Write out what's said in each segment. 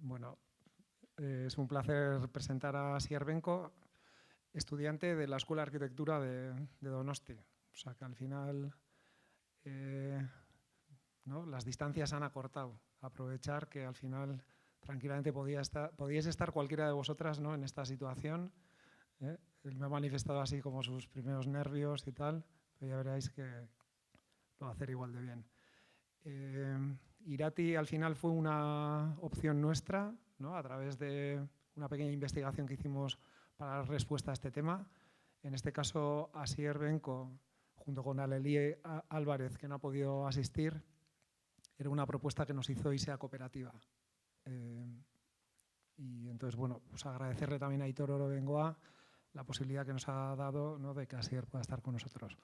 Bueno, es un placer presentar a Asier Benko, estudiante de la Escuela de Arquitectura de Donosti. O sea que al final ¿no? Las distancias han acortado. Aprovechar que al final tranquilamente podíais estar cualquiera de vosotras, ¿no? En esta situación. Él me ha manifestado así como sus primeros nervios y tal, pero ya veréis que lo va a hacer igual de bien. Irati al final fue una opción nuestra, ¿no? A través de una pequeña investigación que hicimos para dar respuesta a este tema. En este caso, Asier Benko, junto con Alelí Álvarez, que no ha podido asistir, era una propuesta que nos hizo ISEA Cooperativa. Y entonces, bueno, pues agradecerle también a Aitor Orobengoa la posibilidad que nos ha dado, ¿no? De que Asier pueda estar con nosotros.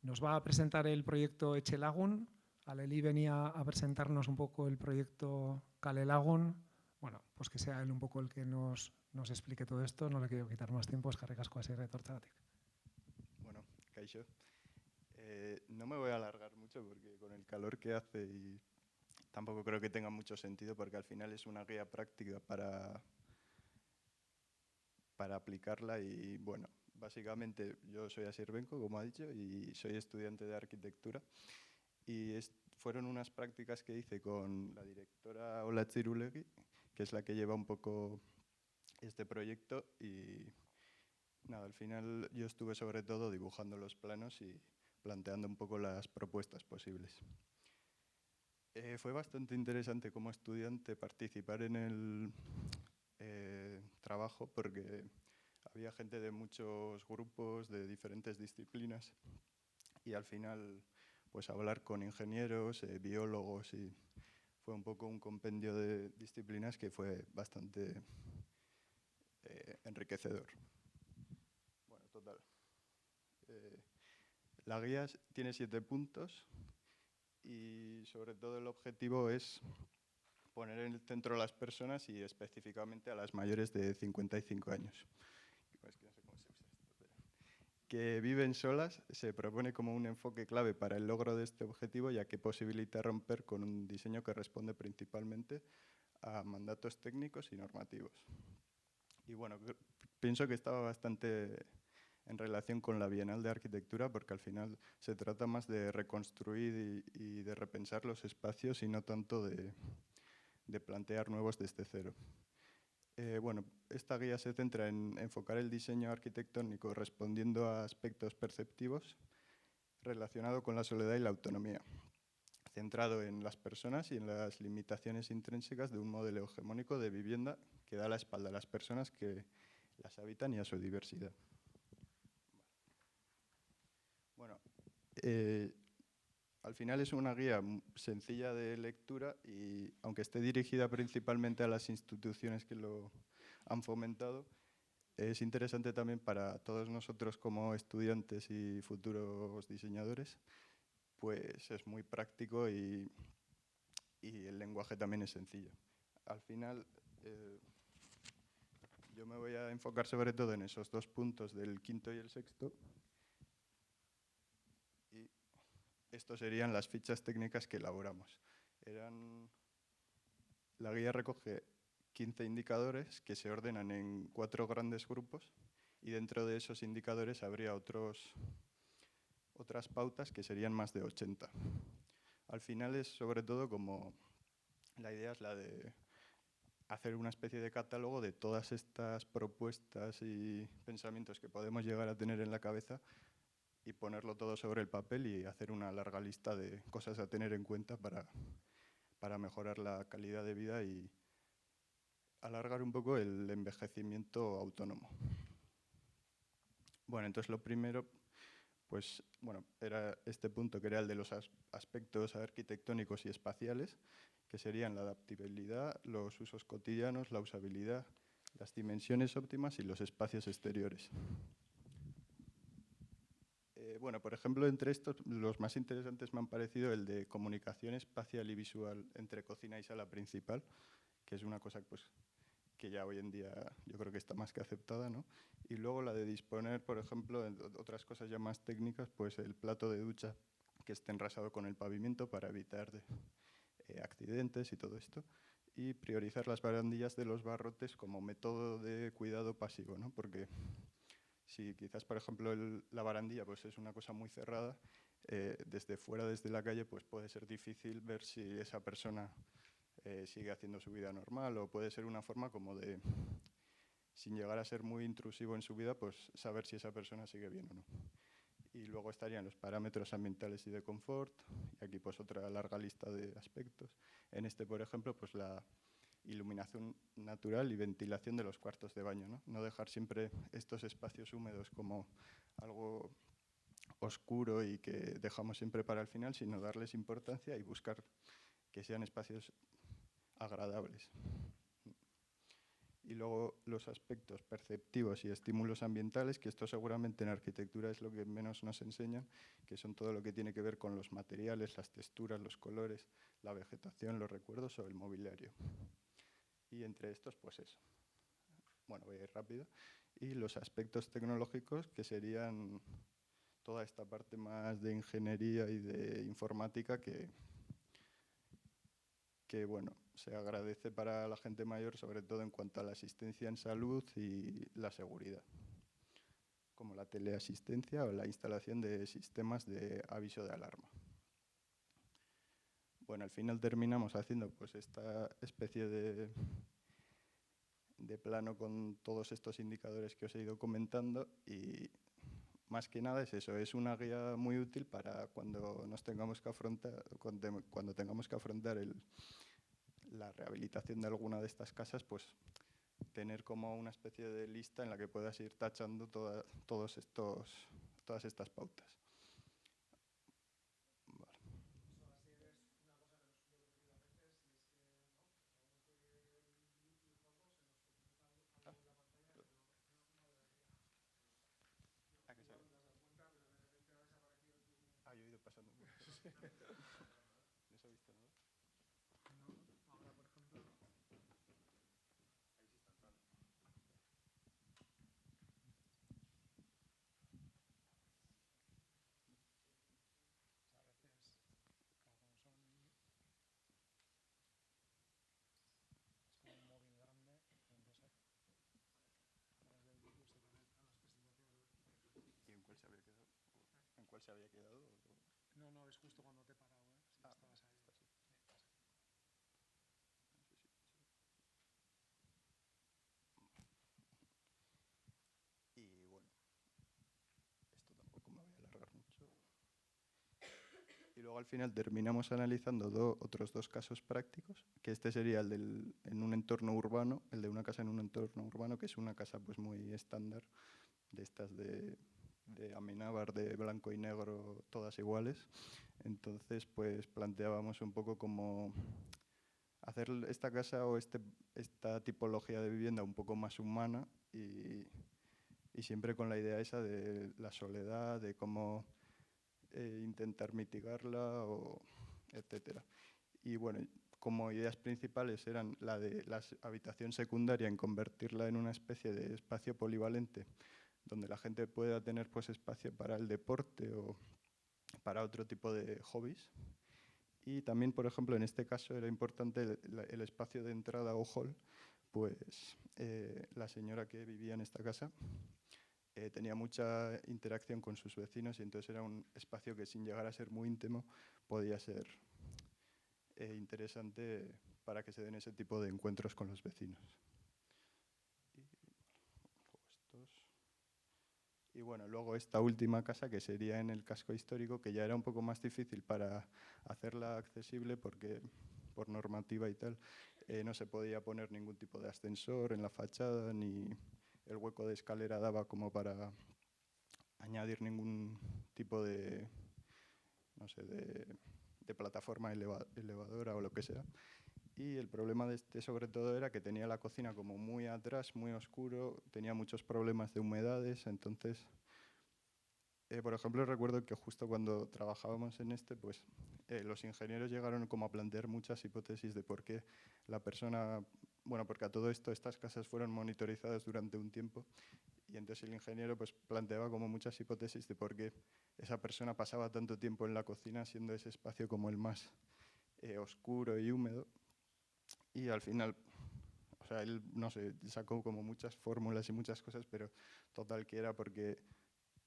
Nos va a presentar el proyecto Etxelagun. Alelí venía a presentarnos un poco el proyecto Kalelagun. Bueno, pues que sea él un poco el que nos explique todo esto. No le quiero quitar más tiempo, eskerrik asko Asier etortzeagatik. Bueno, kaixo. No me voy a alargar mucho porque con el calor que hace y tampoco creo que tenga mucho sentido porque al final es una guía práctica para aplicarla y bueno, básicamente yo soy Asier Benko, como ha dicho, y soy estudiante de arquitectura y fueron unas prácticas que hice con la directora Ola Txirulegui, que es la que lleva un poco este proyecto y nada, al final yo estuve sobre todo dibujando los planos y planteando un poco las propuestas posibles. Fue bastante interesante como estudiante participar en el trabajo porque había gente de muchos grupos, de diferentes disciplinas y al final pues hablar con ingenieros, biólogos y fue un poco un compendio de disciplinas que fue bastante enriquecedor. Bueno, total. La guía tiene 7 puntos y sobre todo el objetivo es poner en el centro a las personas y específicamente a las mayores de 55 años. Que viven solas, se propone como un enfoque clave para el logro de este objetivo, ya que posibilita romper con un diseño que responde principalmente a mandatos técnicos y normativos. Y bueno, pienso que estaba bastante en relación con la Bienal de Arquitectura, porque al final se trata más de reconstruir y de repensar los espacios y no tanto de plantear nuevos desde cero. Bueno, esta guía se centra en enfocar el diseño arquitectónico respondiendo a aspectos perceptivos relacionados con la soledad y la autonomía, centrado en las personas y en las limitaciones intrínsecas de un modelo hegemónico de vivienda que da la espalda a las personas que las habitan y a su diversidad. Bueno, al final es una guía sencilla de lectura y aunque esté dirigida principalmente a las instituciones que lo han fomentado, es interesante también para todos nosotros como estudiantes y futuros diseñadores, pues es muy práctico y el lenguaje también es sencillo. Al final, yo me voy a enfocar sobre todo en esos 2 puntos del quinto y el sexto. Y estos serían las fichas técnicas que elaboramos. La guía recoge 15 indicadores que se ordenan en 4 grandes grupos y dentro de esos indicadores habría otras pautas que serían más de 80. Al final es sobre todo como la idea es la de hacer una especie de catálogo de todas estas propuestas y pensamientos que podemos llegar a tener en la cabeza y ponerlo todo sobre el papel y hacer una larga lista de cosas a tener en cuenta para mejorar la calidad de vida y alargar un poco el envejecimiento autónomo. Bueno, entonces lo primero, pues bueno, era este punto que era el de los aspectos arquitectónicos y espaciales, que serían la adaptabilidad, los usos cotidianos, la usabilidad, las dimensiones óptimas y los espacios exteriores. Bueno, por ejemplo, entre estos, los más interesantes me han parecido el de comunicación espacial y visual entre cocina y sala principal, que es una cosa pues, que ya hoy en día yo creo que está más que aceptada, ¿no? Y luego la de disponer, por ejemplo, en otras cosas ya más técnicas, pues el plato de ducha que esté enrasado con el pavimento para evitar accidentes y todo esto. y priorizar las barandillas de los barrotes como método de cuidado pasivo, ¿no? Porque si quizás, por ejemplo, la barandilla pues, es una cosa muy cerrada, desde fuera, desde la calle, pues puede ser difícil ver si esa persona sigue haciendo su vida normal, o puede ser una forma como de, sin llegar a ser muy intrusivo en su vida, pues saber si esa persona sigue bien o no. Y luego estarían los parámetros ambientales y de confort, y aquí pues otra larga lista de aspectos. En este, por ejemplo, pues la iluminación natural y ventilación de los cuartos de baño, ¿no? No dejar siempre estos espacios húmedos como algo oscuro y que dejamos siempre para el final, sino darles importancia y buscar que sean espacios agradables. Y luego los aspectos perceptivos y estímulos ambientales, que esto seguramente en arquitectura es lo que menos nos enseñan, que son todo lo que tiene que ver con los materiales, las texturas, los colores, la vegetación, los recuerdos o el mobiliario. Y entre estos, pues eso. Bueno, voy a ir rápido. Y los aspectos tecnológicos, que serían toda esta parte más de ingeniería y de informática que bueno, se agradece para la gente mayor, sobre todo en cuanto a la asistencia en salud y la seguridad, como la teleasistencia o la instalación de sistemas de aviso de alarma. Bueno, al final terminamos haciendo pues esta especie de plano con todos estos indicadores que os he ido comentando, y más que nada es eso, es una guía muy útil para cuando nos tengamos que afrontar, cuando tengamos que afrontar la rehabilitación de alguna de estas casas, pues tener como una especie de lista en la que puedas ir tachando todas estas pautas. Vale. Ah, ¿a qué sale? Ah, yo he ido pasando. ¿No se ha visto nada? Ahora, por ejemplo, a veces, claro, como es como un móvil grande, entonces a través del vídeo se conectan las presentaciones. ¿Y en cuál se había quedado? ¿En cuál se había quedado? No, es justo cuando te he parado, ¿eh? Si Ah, estabas ahí. está así. Estás aquí. No sé si. Y bueno, esto tampoco me voy a alargar mucho. Y luego al final terminamos analizando otros dos casos prácticos, que este sería el en un entorno urbano, el de una casa en un entorno urbano, que es una casa pues muy estándar, de estas de Amenábar, de blanco y negro, todas iguales. Entonces pues planteábamos un poco como hacer esta casa o esta tipología de vivienda un poco más humana, y siempre con la idea esa de la soledad, de cómo intentar mitigarla, etcétera. Y bueno, como ideas principales eran la de la habitación secundaria, en convertirla en una especie de espacio polivalente donde la gente pueda tener pues espacio para el deporte o para otro tipo de hobbies. Y también, por ejemplo, en este caso era importante el espacio de entrada o hall, pues la señora que vivía en esta casa tenía mucha interacción con sus vecinos, y entonces era un espacio que, sin llegar a ser muy íntimo, podía ser interesante para que se den ese tipo de encuentros con los vecinos. Y bueno, luego esta última casa, que sería en el casco histórico, que ya era un poco más difícil para hacerla accesible porque por normativa y tal no se podía poner ningún tipo de ascensor en la fachada, ni el hueco de escalera daba como para añadir ningún tipo de, no sé, de plataforma elevadora o lo que sea. Y el problema de este, sobre todo, era que tenía la cocina como muy atrás, muy oscuro, tenía muchos problemas de humedades. Entonces, por ejemplo, recuerdo que justo cuando trabajábamos en este, pues los ingenieros llegaron como a plantear muchas hipótesis de por qué la persona, bueno, porque a todo esto estas casas fueron monitorizadas durante un tiempo, y entonces el ingeniero pues planteaba como muchas hipótesis de por qué esa persona pasaba tanto tiempo en la cocina, siendo ese espacio como el más oscuro y húmedo. Y al final, o sea, él, no sé, sacó como muchas fórmulas y muchas cosas, pero total que era porque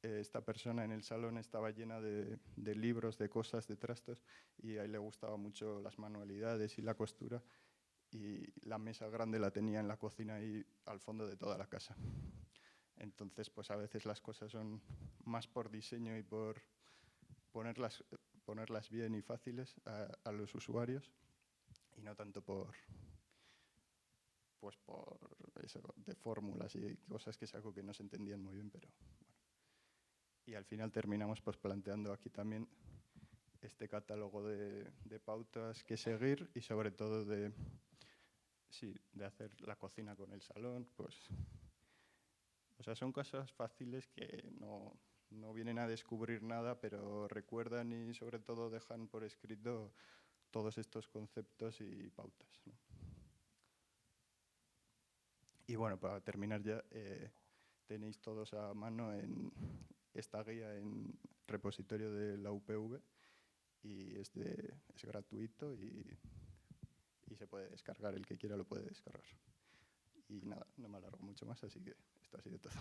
esta persona en el salón estaba llena de libros, de cosas, de trastos, y a él le gustaban mucho las manualidades y la costura, y la mesa grande la tenía en la cocina ahí al fondo de toda la casa. Entonces, pues a veces las cosas son más por diseño y por ponerlas bien y fáciles a los usuarios, y no tanto pues por eso, de fórmulas y cosas que saco que no se entendían muy bien, pero bueno. Y al final terminamos pues planteando aquí también este catálogo de pautas que seguir y sobre todo sí, de hacer la cocina con el salón, pues, o sea, son cosas fáciles que no vienen a descubrir nada, pero recuerdan y sobre todo dejan por escrito todos estos conceptos y pautas, ¿no? Y bueno, para terminar ya, tenéis todos a mano en esta guía en repositorio de la UPV y es gratuito y se puede descargar, el que quiera lo puede descargar. Y nada, no me alargo mucho más, así que esto ha sido todo.